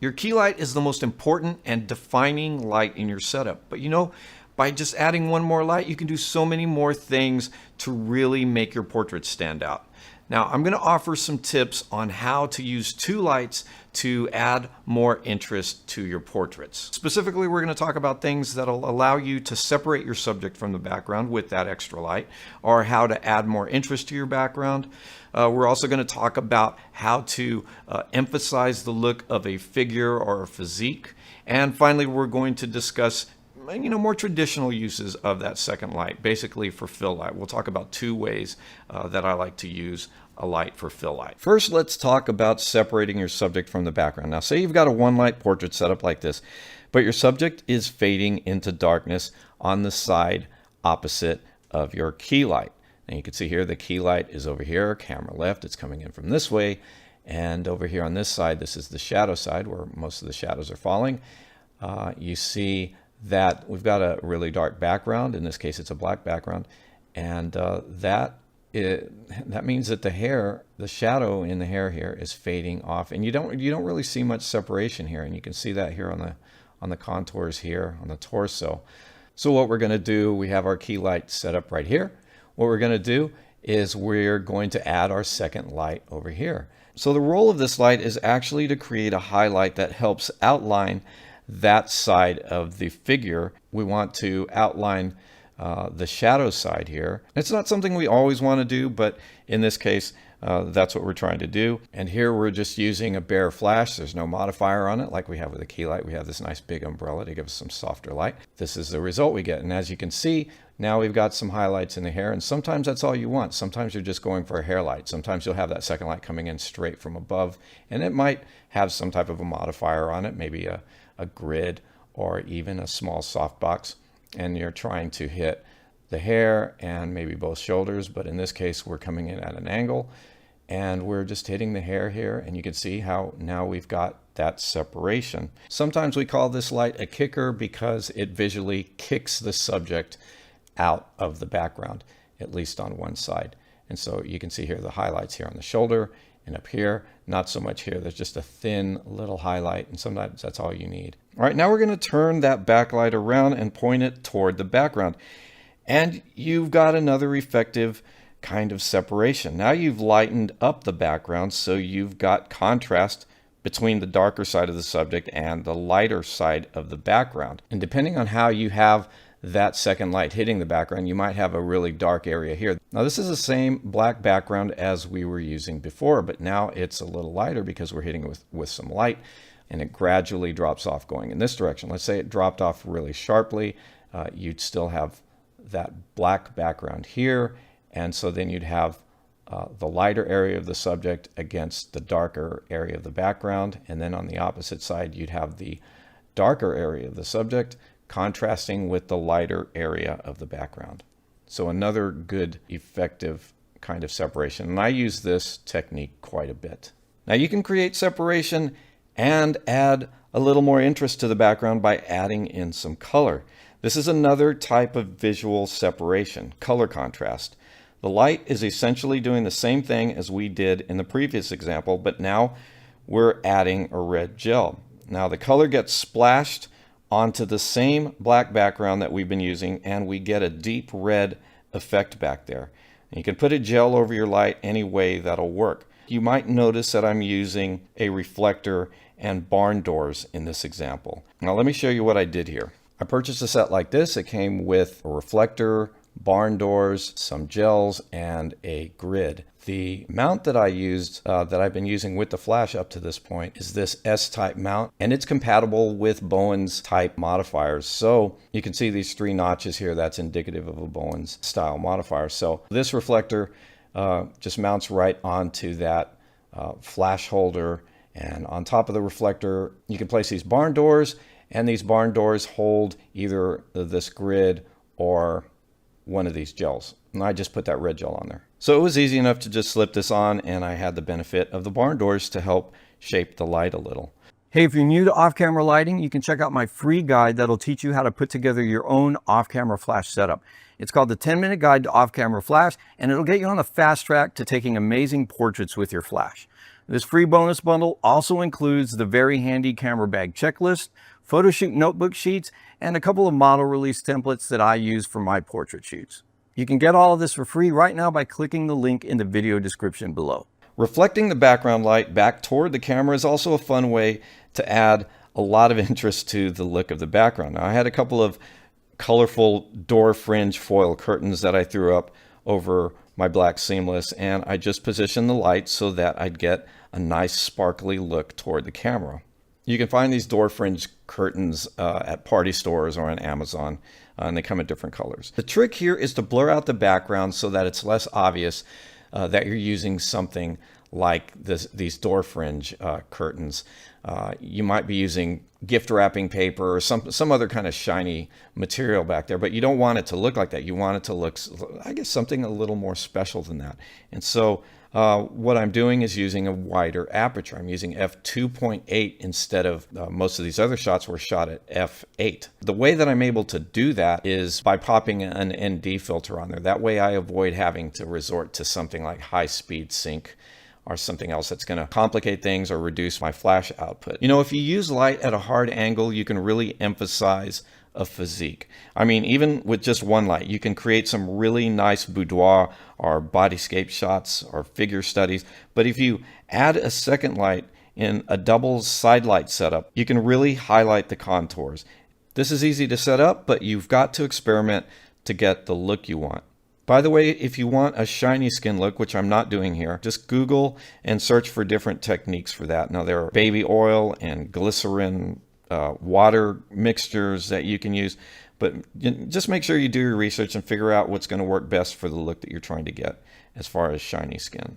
Your key light is the most important and defining light in your setup. But you know, by just adding one more light, you can do so many more things to really make your portrait stand out. Now, I'm going to offer some tips on how to use two lights to add more interest to your portraits. Specifically, we're going to talk about things that'll allow you to separate your subject from the background with that extra light, or how to add more interest to your background. We're also going to talk about how to emphasize the look of a figure or a physique. And finally, we're going to discuss more traditional uses of that second light, basically for fill light. We'll talk about two ways that I like to use a light for fill light. First, let's talk about separating your subject from the background. Now, say you've got a one light portrait set up like this, but your subject is fading into darkness on the side opposite of your key light. And you can see here the key light is over here, camera left, it's coming in from this way. And over here on this side, this is the shadow side where most of the shadows are falling. You see that we've got a really dark background. In this case, it's a black background. And that means that the shadow in the hair here is fading off. And you don't really see much separation here. And you can see that here on the contours here on the torso. So what we're going to do, we have our key light set up right here. What we're going to do is we're going to add our second light over here. So the role of this light is actually to create a highlight that helps outline that side of the figure. We want to outline the shadow side here. It's not something we always want to do, but in this case, that's what we're trying to do. And here we're just using a bare flash. There's no modifier on it like we have with a key light. We have this nice big umbrella to give us some softer light. This is the result we get. And as you can see, now we've got some highlights in the hair, and sometimes that's all you want. Sometimes you're just going for a hair light. Sometimes you'll have that second light coming in straight from above, and it might have some type of a modifier on it, maybe a grid or even a small softbox, and you're trying to hit the hair and maybe both shoulders, but in this case we're coming in at an angle and we're just hitting the hair here, and you can see how now we've got that separation. Sometimes we call this light a kicker because it visually kicks the subject out of the background, at least on one side. And so you can see here the highlights here on the shoulder and up here, not so much here. There's just a thin little highlight, and sometimes that's all you need. All right, now we're going to turn that backlight around and point it toward the background. And you've got another effective kind of separation. Now you've lightened up the background, so you've got contrast between the darker side of the subject and the lighter side of the background. And depending on how you have that second light hitting the background, you might have a really dark area here. Now this is the same black background as we were using before, but now it's a little lighter because we're hitting it with some light, and it gradually drops off going in this direction. Let's say it dropped off really sharply. You'd still have that black background here, and so then you'd have the lighter area of the subject against the darker area of the background, and then on the opposite side you'd have the darker area of the subject contrasting with the lighter area of the background. So another good, effective kind of separation. And I use this technique quite a bit. Now you can create separation and add a little more interest to the background by adding in some color. This is another type of visual separation, color contrast. The light is essentially doing the same thing as we did in the previous example, but now we're adding a red gel. Now the color gets splashed onto the same black background that we've been using, and we get a deep red effect back there. And you can put a gel over your light any way that'll work. You might notice that I'm using a reflector and barn doors in this example. Now let me show you what I did here. I purchased a set like this. It came with a reflector, barn doors, some gels, and a grid. The mount that I used, that I've been using with the flash up to this point, is this S-type mount, and it's compatible with Bowen's type modifiers. So you can see these three notches here. That's indicative of a Bowen's style modifier. So this reflector just mounts right onto that flash holder, and on top of the reflector you can place these barn doors, and these barn doors hold either this grid or one of these gels. And I just put that red gel on there. So it was easy enough to just slip this on, and I had the benefit of the barn doors to help shape the light a little. Hey, if you're new to off-camera lighting, you can check out my free guide that'll teach you how to put together your own off-camera flash setup. It's called the 10-Minute Guide to Off-Camera Flash, and it'll get you on the fast track to taking amazing portraits with your flash. This free bonus bundle also includes the very handy camera bag checklist, photo shoot notebook sheets, and a couple of model release templates that I use for my portrait shoots. You can get all of this for free right now by clicking the link in the video description below. Reflecting the background light back toward the camera is also a fun way to add a lot of interest to the look of the background. Now, I had a couple of colorful door fringe foil curtains that I threw up over my black seamless, and I just positioned the light so that I'd get a nice sparkly look toward the camera. You can find these door fringe curtains at party stores or on Amazon, and they come in different colors. The trick here is to blur out the background so that it's less obvious that you're using something like these door fringe curtains. You might be using gift wrapping paper or some other kind of shiny material back there, but you don't want it to look like that. You want it to look, I guess, something a little more special than that. And so what I'm doing is using a wider aperture. I'm using f2.8 instead of most of these other shots were shot at f8. The way that I'm able to do that is by popping an ND filter on there. That way I avoid having to resort to something like high-speed sync or something else that's going to complicate things or reduce my flash output. You know, if you use light at a hard angle, you can really emphasize a physique. I mean, even with just one light, you can create some really nice boudoir or bodyscape shots or figure studies. But if you add a second light in a double side light setup, you can really highlight the contours. This is easy to set up, but you've got to experiment to get the look you want. By the way, if you want a shiny skin look, which I'm not doing here, just Google and search for different techniques for that. Now, there are baby oil and glycerin water mixtures that you can use, but just make sure you do your research and figure out what's going to work best for the look that you're trying to get as far as shiny skin.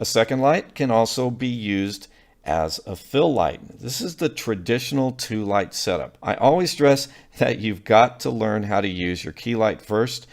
A second light can also be used as a fill light. This is the traditional 2-light setup. I always stress that you've got to learn how to use your key light first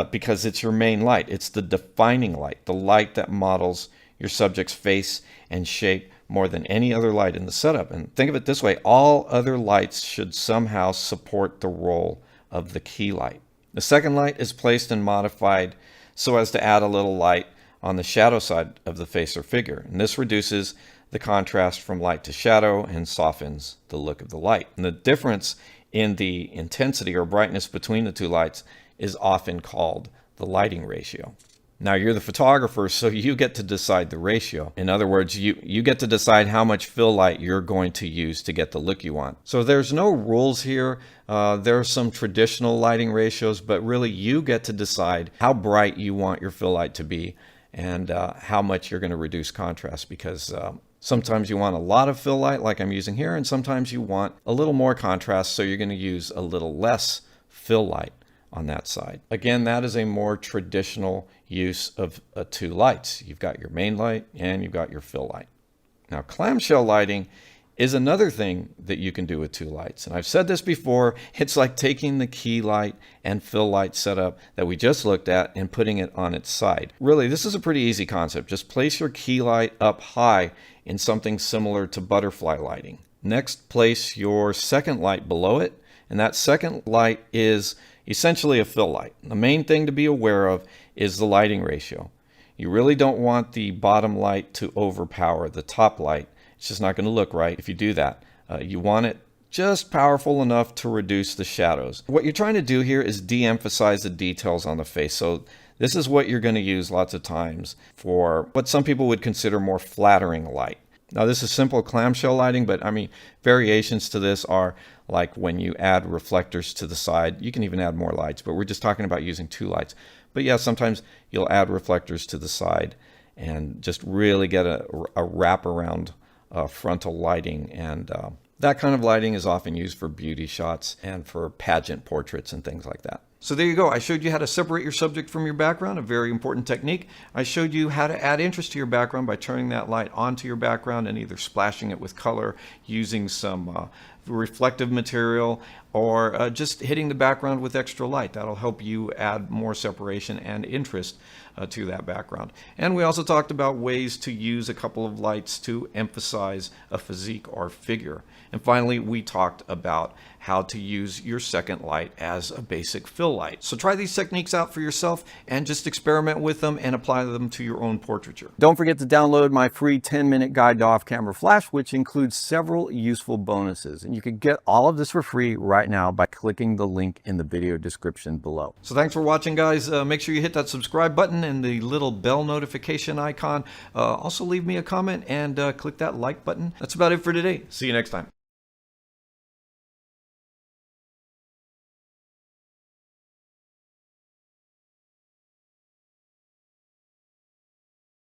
because it's your main light. It's the defining light, the light that models your subject's face and shape more than any other light in the setup. And think of it this way, all other lights should somehow support the role of the key light. The second light is placed and modified so as to add a little light on the shadow side of the face or figure. And this reduces the contrast from light to shadow and softens the look of the light. And the difference in the intensity or brightness between the two lights is often called the lighting ratio. Now, you're the photographer, so you get to decide the ratio. In other words, you get to decide how much fill light you're going to use to get the look you want. So there's no rules here. There are some traditional lighting ratios, but really you get to decide how bright you want your fill light to be and how much you're going to reduce contrast, because sometimes you want a lot of fill light like I'm using here, and sometimes you want a little more contrast, so you're going to use a little less fill light on that side. Again, that is a more traditional use of 2 lights. You've got your main light and you've got your fill light. Now, clamshell lighting is another thing that you can do with 2 lights. And I've said this before, it's like taking the key light and fill light setup that we just looked at and putting it on its side. Really, this is a pretty easy concept. Just place your key light up high in something similar to butterfly lighting. Next, place your second light below it, and that second light is essentially a fill light. The main thing to be aware of is the lighting ratio. You really don't want the bottom light to overpower the top light. It's just not going to look right if you do that. You want it just powerful enough to reduce the shadows. What you're trying to do here is de-emphasize the details on the face. So this is what you're going to use lots of times for what some people would consider more flattering light. Now, this is simple clamshell lighting, but I mean, variations to this are like when you add reflectors to the side. You can even add more lights, but we're just talking about using 2 lights. But yeah, sometimes you'll add reflectors to the side and just really get a wraparound frontal lighting. And that kind of lighting is often used for beauty shots and for pageant portraits and things like that. So there you go. I showed you how to separate your subject from your background, a very important technique. I showed you how to add interest to your background by turning that light onto your background and either splashing it with color, using some reflective material, or just hitting the background with extra light. That'll help you add more separation and interest to that background. And we also talked about ways to use a couple of lights to emphasize a physique or figure. And finally, we talked about how to use your second light as a basic fill light. So try these techniques out for yourself and just experiment with them and apply them to your own portraiture. Don't forget to download my free 10-minute guide to off-camera flash, which includes several useful bonuses. And you can get all of this for free right now by clicking the link in the video description below. So thanks for watching, guys. Make sure you hit that subscribe button and the little bell notification icon. Also leave me a comment and click that like button. That's about it for today. See you next time.